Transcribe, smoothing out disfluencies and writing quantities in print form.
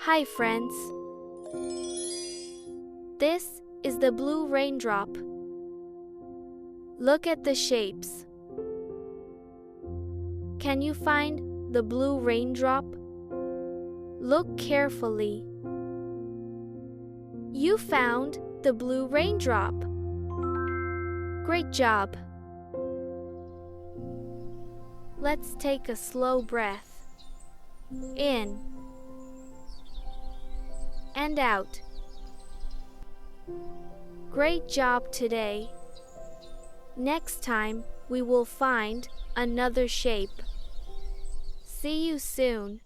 Hi friends. This is the blue raindrop. Look at the shapes. Can you find the blue raindrop? Look carefully. You found the blue raindrop. Great job. Let's take a slow breath. In and out. Great job today. Next time we will find another shape. See you soon.